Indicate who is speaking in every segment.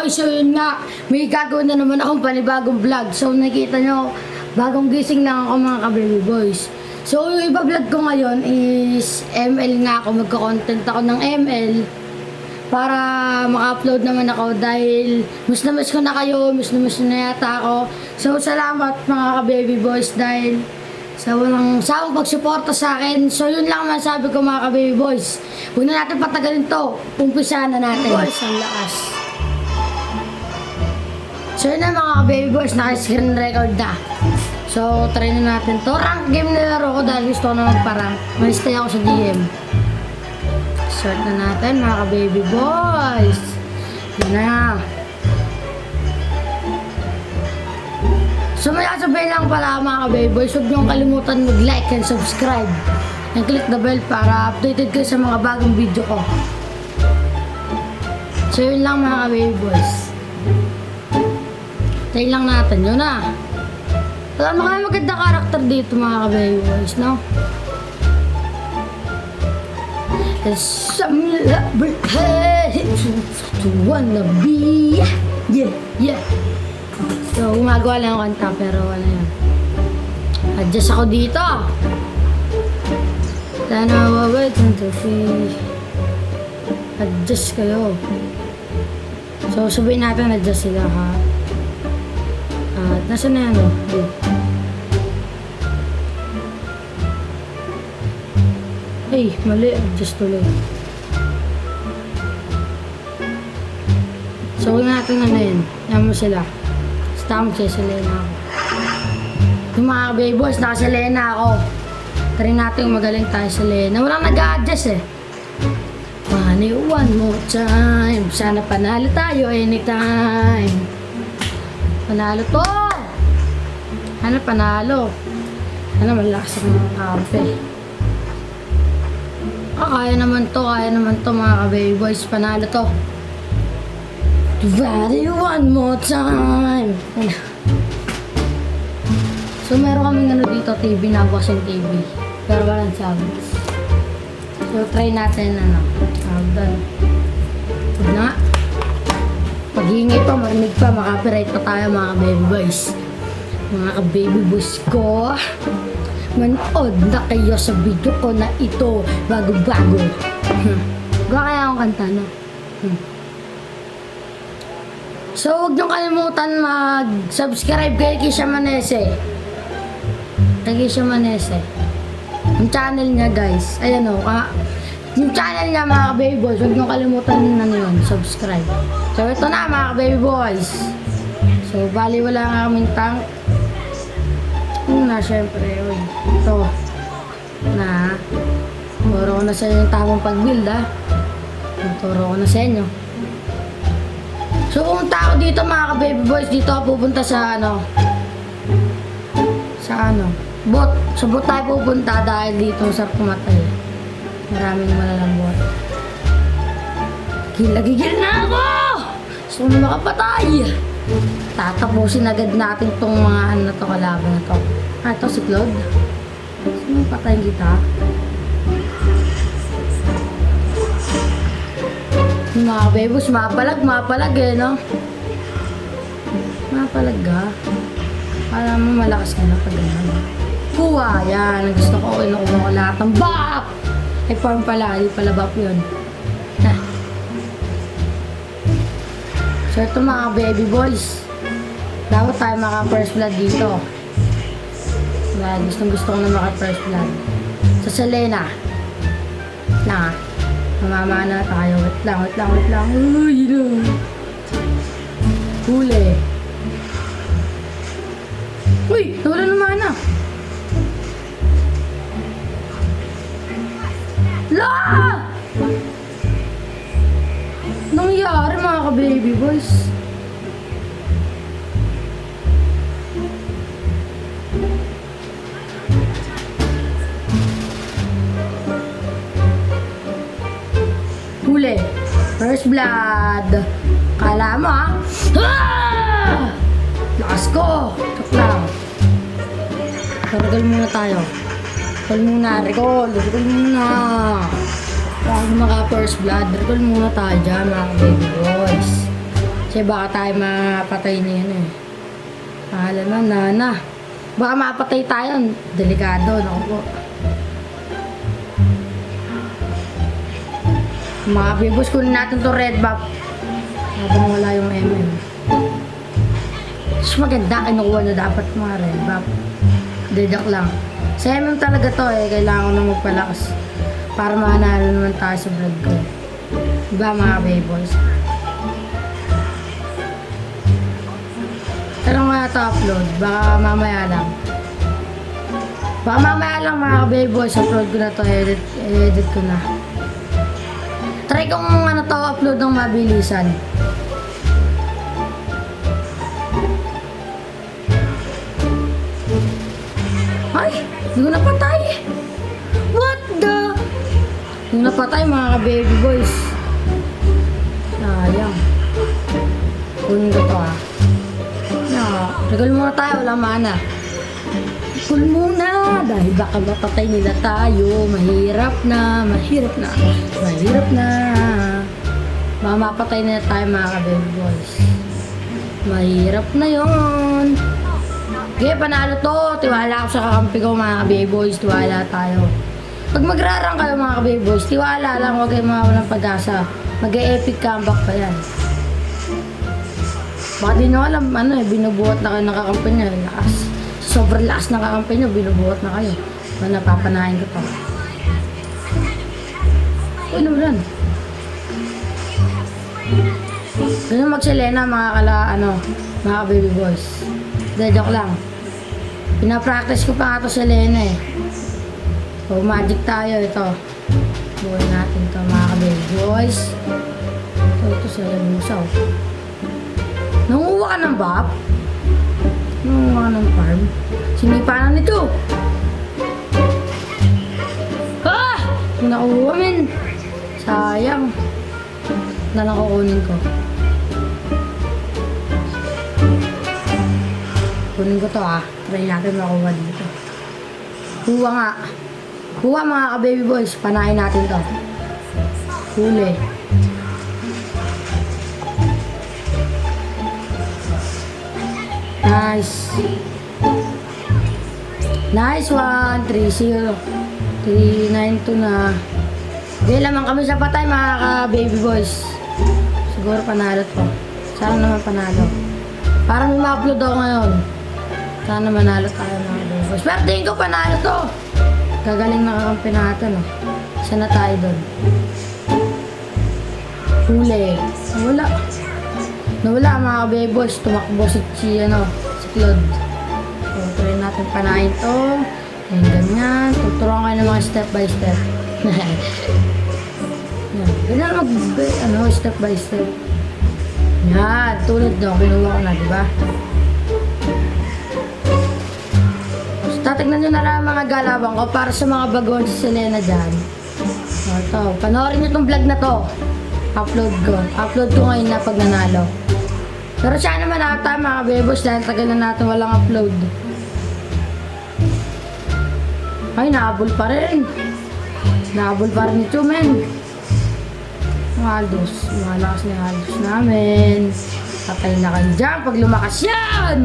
Speaker 1: boys, so yun nga, may gagawin na naman akong panibagong vlog. So nakita nyo, bagong gising lang ako mga ka-baby boys. So yung iba-vlog ko ngayon is ML nga ako, magka-content ako ng ML para maka-upload naman ako dahil miss na miss ko na kayo, miss na yata ako. So salamat mga ka-baby boys dahil sa walang sawang pagsuporta sa akin. So yun lang masabi ko mga ka-baby boys. Huwag na natin patagalin to. Umpisahan na natin. Boys, ang lakas. So yun na mga ka-baby boys, naka-screen record na. So try na natin to. Rank game na laro ko dahil gusto ko na magparang. Malistay ako sa DM. Start na natin mga ka-baby boys. Yun na. So may sabihin lang pala mga ka-baby boys, huwag niyong kalimutan mag-like and subscribe and click the bell para updated kayo sa mga bagong video ko. So yun lang mga ka-baby boys. Tayo lang natin yun na. Wala mo kayo magandang karakter dito mga ka-baby boys, no? Some celebrity to wanna be. Yeah. So, gumagawa lang ako kanta, pero ano yun. Adjust ako dito. Tanawa, wait until free. Adjust kayo. So, sabihin natin adjust sila, ha? At, nasa na yan, Ay, mali. Adjust tuloy. So, huwag natin ano yun. Yan mo sila. Basta magsisilena ako. Yung mga baby boys, nakasilena ako. Try natin magaling tayo sa Lena. Walang nag-a-adjust eh. Money one more time. Sana panalo tayo anytime. Panalo to! Ano panalo? Ano malakas ang mga kampe. Kaya naman to mga ka-baby boys. Panalo to. Ready one more time. So meron kaming ano dito TV, nabukas yung TV. Pero walang sounds. So try natin ano. Doon. Huwag na. Pag-iingay pa, marinig pa, makapiright pa tayo mga ka-baby boys. Mga ka-baby boys ko. Manood na kayo sa video ko na ito. Bago-bago. Gawa kaya akong kanta no? So, huwag niyong kalimutan mag-subscribe kay Kisha Manese. Kay Kisha Manese. Yung channel niya, guys. Ayan o. Yung channel niya, mga ka-baby boys, huwag niyong kalimutan na yun. Subscribe. So, ito na, mga ka-baby boys. So, bali wala nga kaming tank. Syempre, uy. Ito. Turo ko na sa inyo yung tamang pag-build, ha. Turo ko na sa inyo. So, pumunta ako dito mga ka-baby boys. Dito ako pupunta sa bot. Sa bot tayo pupunta dahil dito sa pumatay. Maraming malalambot. Gigil na ako! Gusto ko na makapatay. Tatapusin agad natin tong mga kalaban na to. Ito si Claude. Gusto mo patayin kita? Yung mga bebos, mapalag eh, no? Mapalag ka. Para mo malakas ka na pag gano'n. Kuha, yan. Gusto ko, kinukuha ko lahat ng bap! Ay, farm pala. Hindi pala bap yun. So, ito mga baby boys. Dapat tayo maka-first blood dito. Dahil gusto ko na maka-first blood. Sa Selena. Mamama na tayo. Wait lang. Uy, huli. Uy, nawala naman na. La! Nangyari mga ka-baby boys. Huli. First blood. Kala mo ha? Lakas ko. Tok lang. Regal muna tayo. Recall muna. Huwag maka first blood. Recall muna tayo dyan mga baby boys. Kasi baka tayo mapatay niya yun eh. Pahala na, nana. Baka mapatay tayo. Delikado, naku po. Mga bibos, kunin natin to red buff. Habang wala yung MM. Mas maganda, kinukuha na dapat mga red buff. Dedak lang. Sa MM talaga to eh, kailangan ko na magpalakas. Para mahanalo naman tayo sa vlog ko. Diba mga bibos? Pero nga ito upload, baka mamaya lang. Baka mamaya lang mga bibos, upload ko na to, edit ko na. Try kong ano to, upload ng mabilisan. Ay, hindi ko napatay. What the? Hindi ko napatay mga ka-baby boys. Sayang. Kunin ko to ah. Regal muna tayo, wala mana. Regal muna, dahil baka mapatay nila tayo. Mahirap na, mahirap na, mahirap na. Baka mapatay nila tayo mga ka-baby boys. Mahirap na yon. Okay, panalo to. Tiwala ako sa kakampi ko mga ka-baby boys. Tiwala tayo. Pag magrarang kayo mga ka-baby boys, tiwala lang, huwag kayo mawalang pag-asa. Mag-epic comeback pa yan. Baka di nyo alam, ano eh, binubuhat na kayo ng kakampi nyo. Lakas. Sobrang lakas ng kakampi nyo, binubuhat na kayo. Baka napapanahin ko pa. Uy, naman. Ganun mag-Selena mga baby boys. Joke lang. Pinapractice ko pa nga ito Selena eh. So, magic tayo ito. Buhay natin ito mga baby boys. Ito sa Lamusaw. Nanguha ka ng bap? Nanguha ka ng farm? Sinipa na nito. Ah! Nakuha min. Sayang. Na lang kukunin ko. Kunin ko to ah. Try natin makuha dito. Kuha nga. Kuha mga ka-baby boys. Panahin natin to. Huli. Nice. Nice one. 3-0. 3-9-2 na. Hindi lamang kami sa patay mga ka-baby boys. Siguro panalo to. Sana naman panalo. Para may ma-upload ako ngayon. Sana manalo tayo mga baby boys. Pero tingin ko panalo to. Gagaling na kakampi natin. Oh. Sana tayo doon. Huli. Wala. Nawala mga baby boys. Tumakbo si Claude. So, try natin panahin to. Ayan, ganyan. Tuturuan kayo ng mga step by step. Yan. Ganyan step by step. Yan. Tulad nyo. Kinuha ko na, diba? So, tatignan nyo na lang mga galawang ko para sa mga baguhan si Selena dyan. So, ito. Panoorin nyo tong vlog na to. Upload ko. Upload ko ngayon na pag nanalo. Pero sana naman ata mga bebos dahil tagal na natin walang upload. Ay, nahabol pa rin. Nahabol pa rin ito, men. Maldos. Malakas na yung haldos namin. Patay na kayo dyan pag lumakas yan.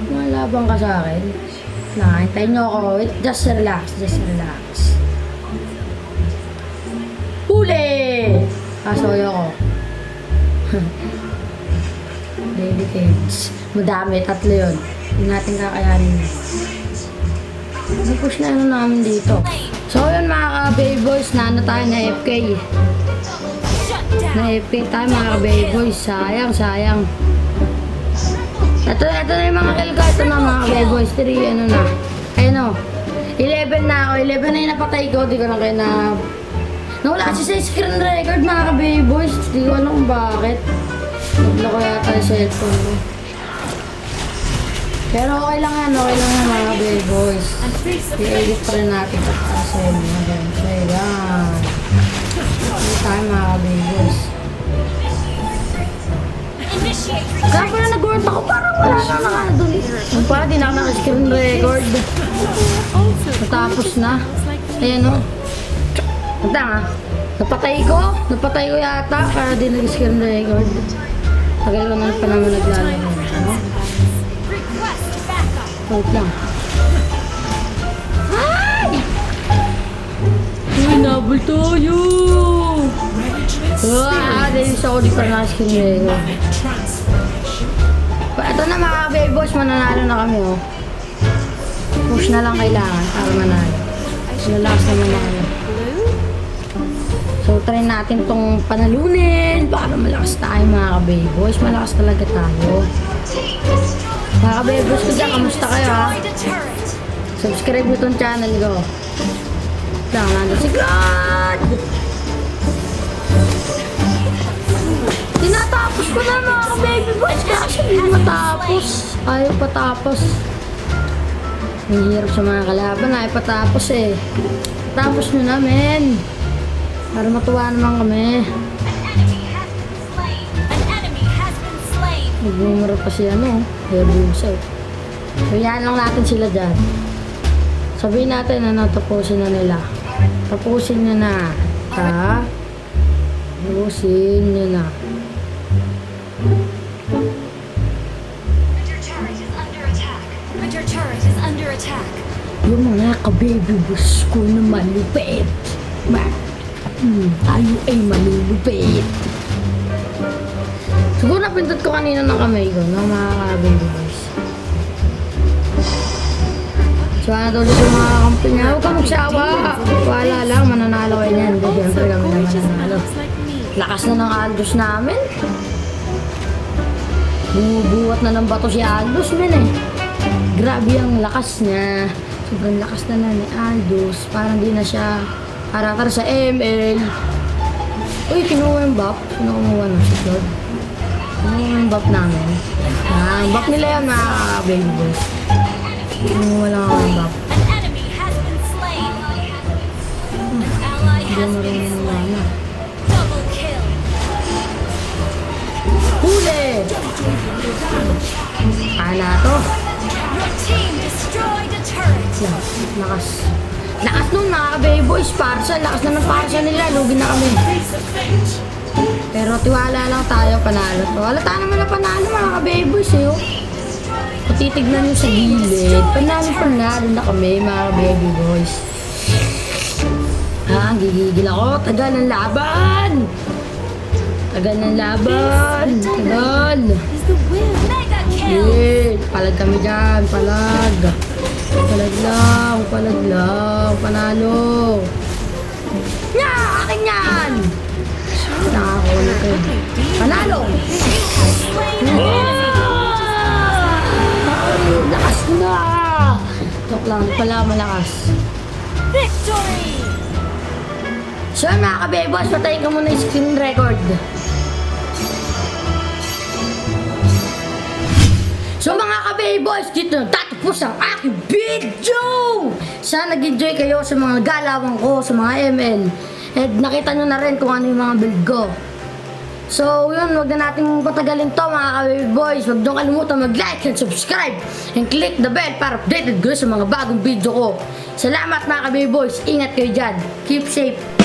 Speaker 1: Malabang ka sa akin. Hintayin nyo ako. Wait, just relax. Just relax. Huli! Kasoyo ko. Baby cage. Madami, 3 yun. Hindi natin kakayanin. Napush na namin dito. So yun mga ka-baby boys, tayo na FK. Na FK tayo mga ka-baby boys. Sayang. Ito na yung mga kill ko. Ito na mga ka-baby boys. 3 na. Ayun o. 11 na ako. 11 na yung napatay ko. Di ko lang kayo na... Nawala kasi sa screen record mga ka-baby boys. Di ko alam kung bakit. Nagla ko yata yung cellphone ko. Pero okay lang yan mga baby boys. I-edit pa rin natin ito kasi mga ganun. So yan. Hindi tayo mga baby boys. Kaya pala nag-word ako, parang wala na nakadun. Yung pala, di na ako naka-screen record. Matapos na. Ayan o. Anta nga. Napatay ko yata kaya di nag-screen record. Tagal ko na pa naman naglalaro. No? Wait lang. Ay! Uy, nabol tayo! Dahil ako di pa naka-screen record. Ito na mga kabebos, mananalo na kami oh. Push na lang kailangan para manalo. Lalakas naman na kami. So, try natin tong panalunin para malakas tayo mga kabebos. Malakas talaga tayo. Mga kabebos ko dyan, kamusta kayo ha? Subscribe mo tong channel ko. Tama na si God! Tinatapos ko na mga ka-baby boys kasi hindi matapos. Ayaw patapos. Ang hirap sa mga kalaban. Ayaw patapos eh. Tapos nyo namin. Para matuwa naman kami. Nagbumura pa siya no. Kaya busaw. So yan lang natin sila dyan. Sabihin natin ano, tapusin na nila. Tapusin nyo na. Ha? Tapusin nyo na. Yung mga ka-baby boss ko na malupit. Tayo ay malulupit. Siguro napindot ko kanina ng kamay ko ng mga ka-baby boys. So ano tuloy yung mga kampi niya. Huwag ka magsawa. Wala lang, mananalo kayo niyan. Hindi, siyempre kami na mananalo. Lakas na ng Aldos namin. Bumubuhat na ng bato si Aldos, men eh. Grabe ang lakas niya. Sobrang lakas na ni Aldos. Parang di na siya para sa ML. Uy, kinuha yung buff. Sino kumuha na si Claude? Kinuha yung buff namin. Ang buff nila yan mga baby boys. Kinuha lang ako yung buff. Hindi mo rin yung wala. Huli! Ana to. Lakas. Lakas nun mga ka-baby boys. Parsa. Lakas na ng parsa nila. Lugi na kami. Pero tiwala lang tayo. Panalo to. Halata naman na panalo mga ka-baby boys eh. Kung titignan nyo sa gilid. Panalo na kami mga ka-baby boys. Ang gigigil ako. Tagal ng laban. Tagal. Palag kami dyan. Palag lang. Panalo. Nya! Akin yan! Nakakulit eh. Panalo! Lakas na! Tok lang. Pala malakas.
Speaker 2: Victory!
Speaker 1: So mga kabebos, patayin ka muna yung screen record. So mga ka-babyboys, dito tatapos ang aking video! Sana nag-enjoy kayo sa mga galawang ko, sa mga ML. At nakita nyo na rin kung ano yung mga build ko. So yun, wag na natin patagalin to mga ka-babyboys. Wag nyo kalimutan mag-like and subscribe. And click the bell para updated kayo sa mga bagong video ko. Salamat mga ka-babyboys, ingat kayo dyan. Keep safe.